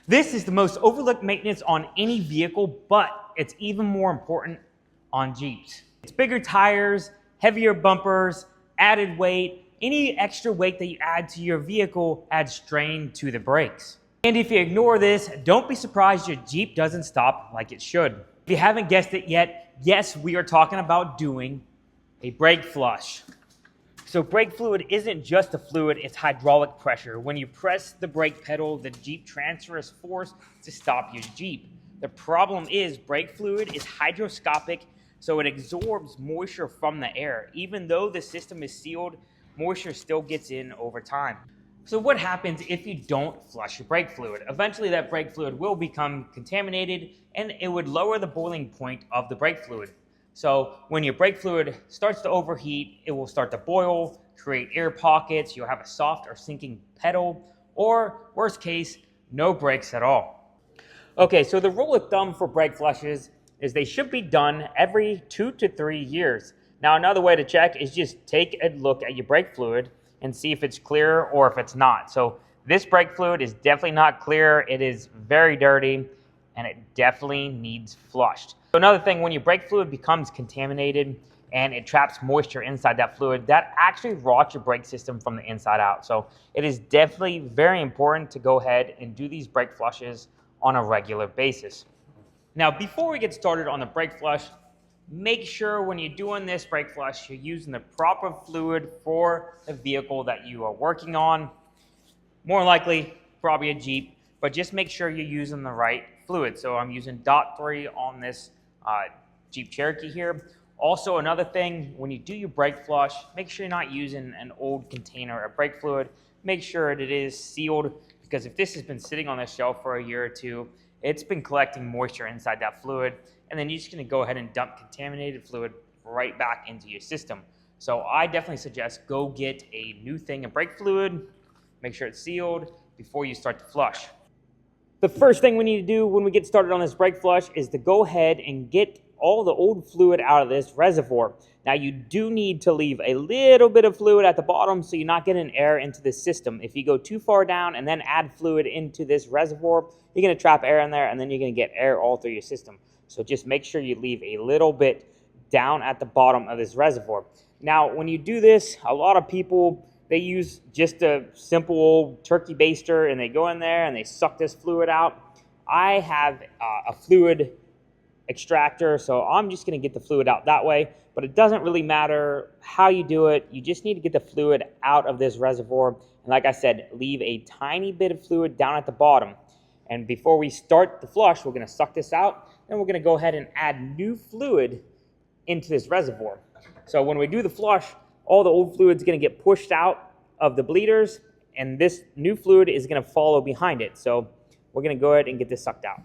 This is the most overlooked maintenance on any vehicle, but it's even more important on Jeeps. It's bigger tires, heavier bumpers, added weight. Any extra weight that you add to your vehicle adds strain to the brakes. And if you ignore this, don't be surprised your Jeep doesn't stop like it should. If you haven't guessed it yet, yes, we are talking about doing a brake flush. So brake fluid isn't just a fluid, it's hydraulic pressure. When you press the brake pedal, the Jeep transfers force to stop your Jeep. The problem is brake fluid is hygroscopic, so it absorbs moisture from the air. Even though the system is sealed, moisture still gets in over time. So what happens if you don't flush your brake fluid? Eventually that brake fluid will become contaminated and it would lower the boiling point of the brake fluid. So when your brake fluid starts to overheat, it will start to boil, create air pockets, you'll have a soft or sinking pedal, or worst case, no brakes at all. Okay, so the rule of thumb for brake flushes is they should be done every 2 to 3 years. Now another way to check is just take a look at your brake fluid and see if it's clear or if it's not. So this brake fluid is definitely not clear, it is very dirty, and it definitely needs flushed. So another thing, when your brake fluid becomes contaminated and it traps moisture inside that fluid, that actually rots your brake system from the inside out. So it is definitely very important to go ahead and do these brake flushes on a regular basis. Now, before we get started on the brake flush, make sure when you're doing this brake flush, you're using the proper fluid for the vehicle that you are working on. More likely, probably a Jeep, but just make sure you're using the right fluid. So I'm using DOT3 on this Jeep Cherokee here. Also, another thing, when you do your brake flush, make sure you're not using an old container of brake fluid. Make sure that it is sealed, because if this has been sitting on the shelf for a year or two, it's been collecting moisture inside that fluid, and then you're just gonna go ahead and dump contaminated fluid right back into your system. So I definitely suggest go get a new thing of brake fluid, make sure it's sealed before you start to flush. The first thing we need to do when we get started on this brake flush is to go ahead and get all the old fluid out of this reservoir. Now you do need to leave a little bit of fluid at the bottom so you're not getting air into the system. If you go too far down and then add fluid into this reservoir, you're gonna trap air in there and then you're gonna get air all through your system. So just make sure you leave a little bit down at the bottom of this reservoir. Now when you do this, a lot of people, they use just a simple old turkey baster and they go in there and they suck this fluid out. I have a fluid extractor, so I'm just gonna get the fluid out that way, but it doesn't really matter how you do it. You just need to get the fluid out of this reservoir. And like I said, leave a tiny bit of fluid down at the bottom. And before we start the flush, we're gonna suck this out, and we're gonna go ahead and add new fluid into this reservoir. So when we do the flush, all the old fluid's gonna get pushed out of the bleeders, and this new fluid is gonna follow behind it. So we're gonna go ahead and get this sucked out.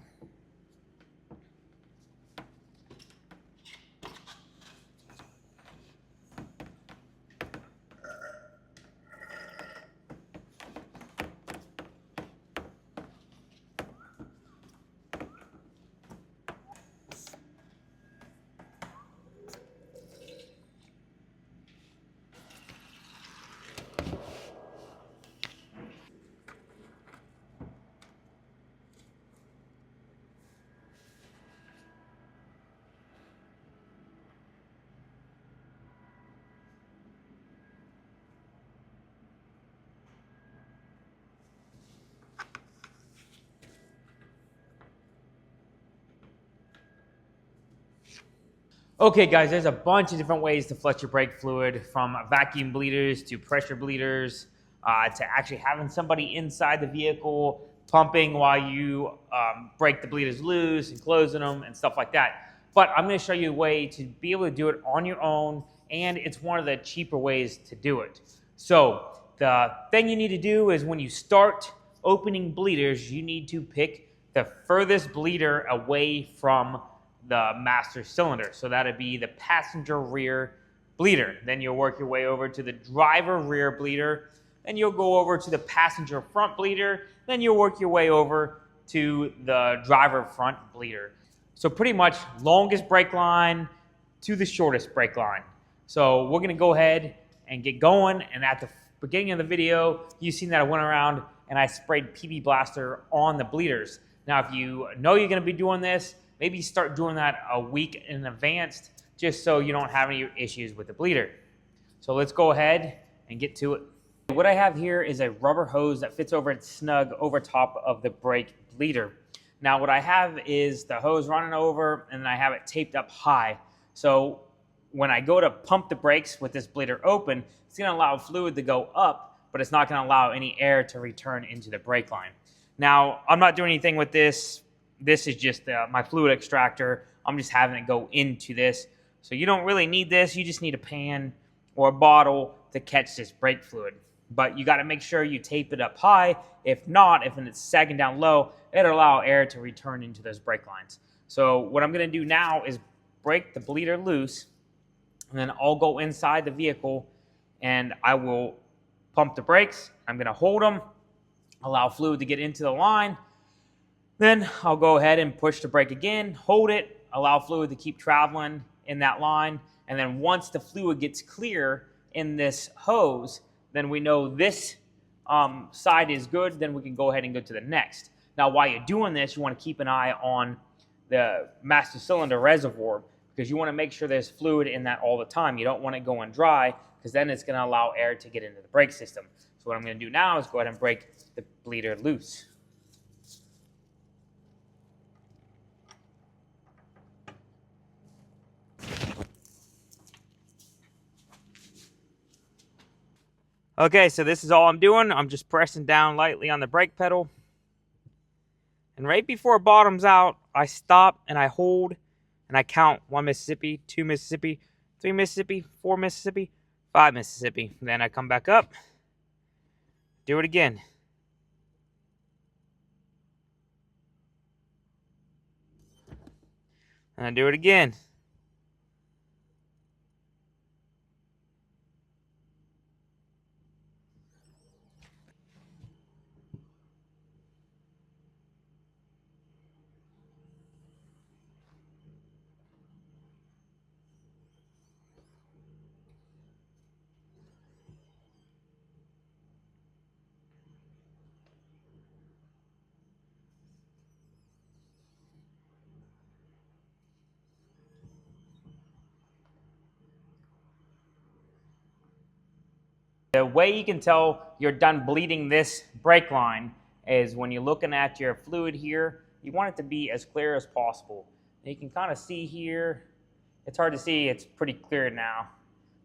Okay guys, there's a bunch of different ways to flush your brake fluid, from vacuum bleeders to pressure bleeders, to actually having somebody inside the vehicle pumping while you break the bleeders loose and closing them and stuff like that. But I'm going to show you a way to be able to do it on your own, and it's one of the cheaper ways to do it. So the thing you need to do is when you start opening bleeders, you need to pick the furthest bleeder away from the master cylinder. So that'd be the passenger rear bleeder. Then you'll work your way over to the driver rear bleeder. Then you'll go over to the passenger front bleeder. Then you'll work your way over to the driver front bleeder. So pretty much longest brake line to the shortest brake line. So we're gonna go ahead and get going. And at the beginning of the video, you've seen that I went around and I sprayed PB Blaster on the bleeders. Now, if you know you're going to be doing this, maybe start doing that a week in advance, just so you don't have any issues with the bleeder. So let's go ahead and get to it. What I have here is a rubber hose that fits over its snug over top of the brake bleeder. Now what I have is the hose running over, and then I have it taped up high. So when I go to pump the brakes with this bleeder open, it's going to allow fluid to go up, but it's not going to allow any air to return into the brake line. Now, I'm not doing anything with this. This is just my fluid extractor. I'm just having it go into this. So you don't really need this. You just need a pan or a bottle to catch this brake fluid. But you got to make sure you tape it up high. If not, if it's sagging down low, it'll allow air to return into those brake lines. So what I'm going to do now is break the bleeder loose, and then I'll go inside the vehicle and I will pump the brakes. I'm going to hold them, allow fluid to get into the line. Then I'll go ahead and push the brake again, hold it, allow fluid to keep traveling in that line. And then once the fluid gets clear in this hose, then we know this side is good, then we can go ahead and go to the next. Now, while you're doing this, you want to keep an eye on the master cylinder reservoir, because you want to make sure there's fluid in that all the time. You don't want it going dry, because then it's going to allow air to get into the brake system. So what I'm going to do now is go ahead and break the bleeder loose. Okay, so this is all I'm doing. I'm just pressing down lightly on the brake pedal. And right before it bottoms out, I stop and I hold and I count 1 Mississippi, 2 Mississippi, 3 Mississippi, 4 Mississippi, 5 Mississippi. And then I come back up, do it again. And I do it again. The way you can tell you're done bleeding this brake line is when you're looking at your fluid here, you want it to be as clear as possible. And you can kind of see here, it's hard to see, it's pretty clear now.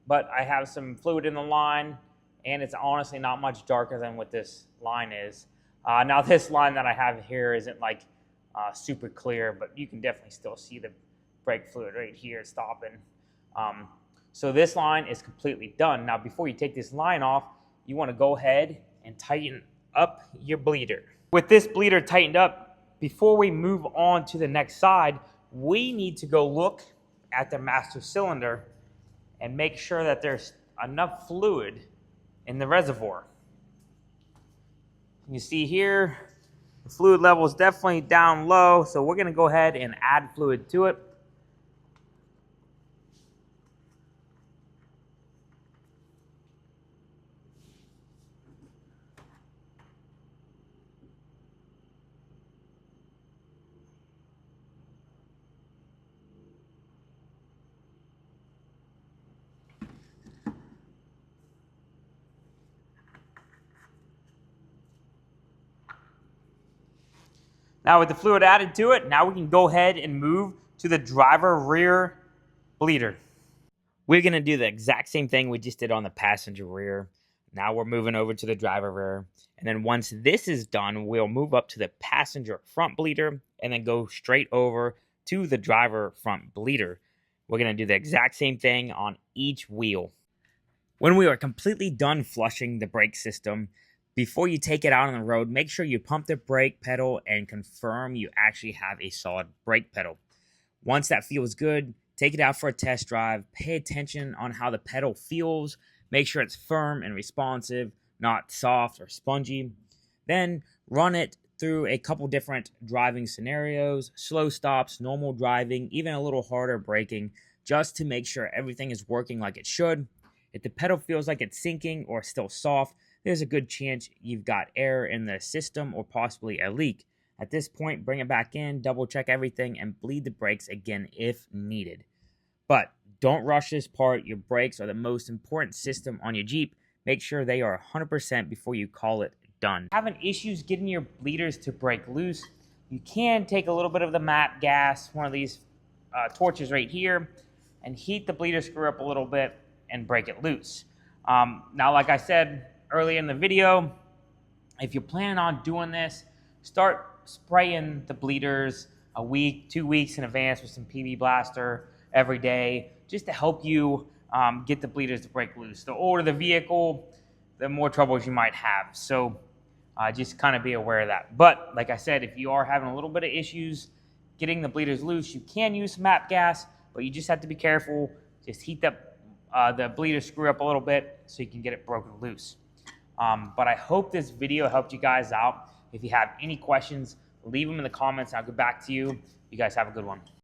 But I have some fluid in the line, and it's honestly not much darker than what this line is. Now this line that I have here isn't like super clear, but you can definitely still see the brake fluid right here stopping. So this line is completely done. Now, before you take this line off, you want to go ahead and tighten up your bleeder. With this bleeder tightened up, before we move on to the next side, we need to go look at the master cylinder and make sure that there's enough fluid in the reservoir. You see here, the fluid level is definitely down low, so we're going to go ahead and add fluid to it. Now with the fluid added to it, now we can go ahead and move to the driver rear bleeder. We're going to do the exact same thing we just did on the passenger rear. Now we're moving over to the driver rear. And then once this is done, we'll move up to the passenger front bleeder and then go straight over to the driver front bleeder. We're going to do the exact same thing on each wheel. When we are completely done flushing the brake system, before you take it out on the road, make sure you pump the brake pedal and confirm you actually have a solid brake pedal. Once that feels good, take it out for a test drive. Pay attention on how the pedal feels. Make sure it's firm and responsive, not soft or spongy. Then run it through a couple different driving scenarios, slow stops, normal driving, even a little harder braking, just to make sure everything is working like it should. If the pedal feels like it's sinking or still soft, there's a good chance you've got error in the system or possibly a leak. At this point, bring it back in, double check everything, and bleed the brakes again if needed. But don't rush this part. Your brakes are the most important system on your Jeep. Make sure they are 100% before you call it done. Having issues getting your bleeders to break loose, you can take a little bit of the MAP gas, one of these torches right here, and heat the bleeder screw up a little bit and break it loose. Now, like I said earlier in the video, if you're planning on doing this, start spraying the bleeders a week, 2 weeks in advance with some PB Blaster every day, just to help you get the bleeders to break loose. The older the vehicle, the more troubles you might have. So just kind of be aware of that. But like I said, if you are having a little bit of issues getting the bleeders loose, you can use some MAP gas, but you just have to be careful. Just heat the bleeder screw up a little bit so you can get it broken loose. But I hope this video helped you guys out. If you have any questions, leave them in the comments and I'll get back to you. You guys have a good one.